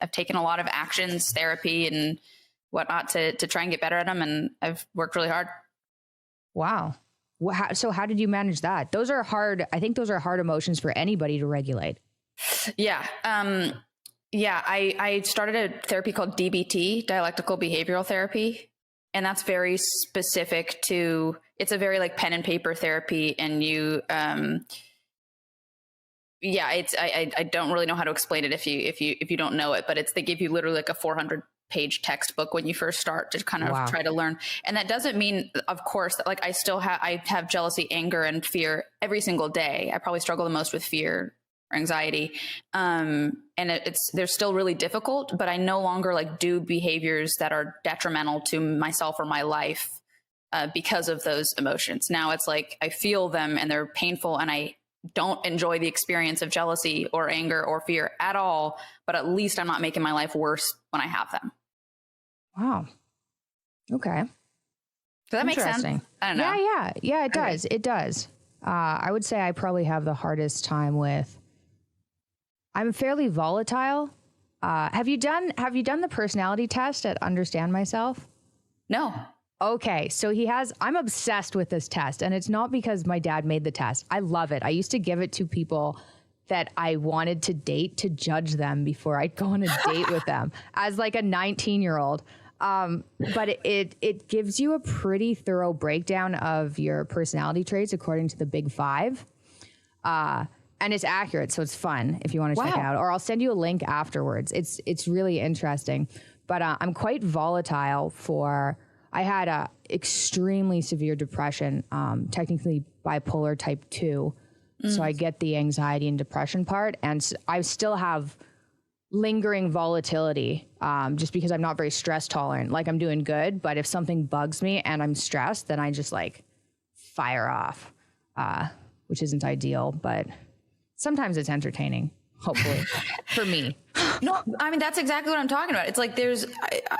I've taken a lot of actions, therapy and whatnot to try and get better at them. And I've worked really hard. Wow. So how did you manage that? Those are hard. I think those are hard emotions for anybody to regulate. Yeah. I started a therapy called DBT, dialectical behavioral therapy. And that's very specific to, it's a very like pen and paper therapy. And you, I don't really know how to explain it if you don't know it, but they give you literally like a 400-page textbook when you first start to kind of try to learn. And that doesn't mean, of course, that like I have jealousy, anger, and fear every single day. I probably struggle the most with fear or anxiety. And they're still really difficult, but I no longer like do behaviors that are detrimental to myself or my life because of those emotions. Now it's like I feel them and they're painful, and I don't enjoy the experience of jealousy or anger or fear at all, but at least I'm not making my life worse when I have them. Wow. Okay. Does that make sense? I don't know. Yeah, it does. It does. I would say I probably have the hardest time with, I'm fairly volatile. Have you done the personality test at Understand Myself? No. Okay, so I'm obsessed with this test, and it's not because my dad made the test. I love it. I used to give it to people that I wanted to date to judge them before I'd go on a date with them as like a 19-year-old. But it gives you a pretty thorough breakdown of your personality traits according to the Big Five. And it's accurate, so it's fun if you want to check it out. Or I'll send you a link afterwards. It's really interesting. But I'm quite volatile I had a extremely severe depression, technically bipolar type 2. So I get the anxiety and depression part. And I still have lingering volatility just because I'm not very stress tolerant. Like I'm doing good, but if something bugs me and I'm stressed, then I just like fire off, which isn't ideal, but sometimes it's entertaining, hopefully, for me. No, I mean, that's exactly what I'm talking about. It's like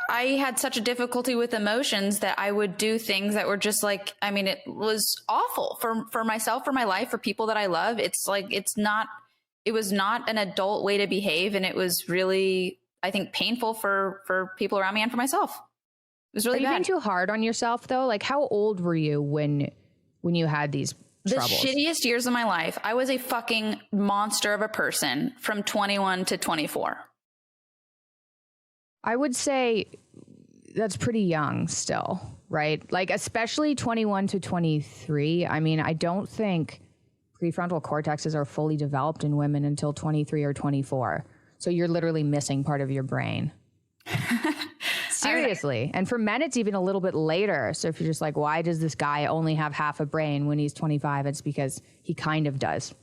I had such a difficulty with emotions that I would do things that were just like, I mean, it was awful for myself, for my life, for people that I love. It's like, it was not an adult way to behave. And it was really, I think, painful for people around me and for myself. It was really bad. Are you being too hard on yourself though? Like how old were you when you had these troubles? The shittiest years of my life. I was a fucking monster of a person from 21 to 24. I would say that's pretty young still, right? Like especially 21 to 23. I mean, I don't think prefrontal cortexes are fully developed in women until 23 or 24. So you're literally missing part of your brain. Seriously. And for men, it's even a little bit later. So if you're just like, why does this guy only have half a brain when he's 25? It's because he kind of does.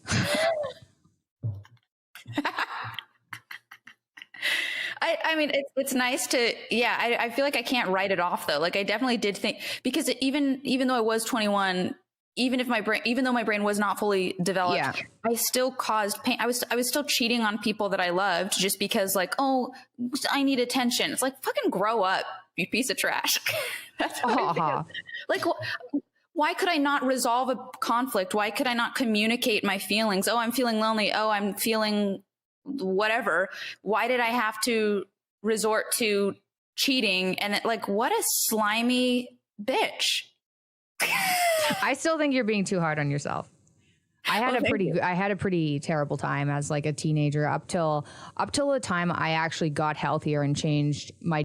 I mean, it's nice to, I feel like I can't write it off though. Like I definitely did think, because even though I was 21, even though my brain was not fully developed, I still caused pain. I was still cheating on people that I loved just because like, oh, I need attention. It's like, fucking grow up, you piece of trash. That's what I feel. Like, why could I not resolve a conflict? Why could I not communicate my feelings? Oh, I'm feeling lonely. Oh, I'm feeling whatever. Why did I have to resort to cheating? And like, what a slimy bitch. I still think you're being too hard on yourself. I had a pretty terrible time as like a teenager up till the time I actually got healthier and changed my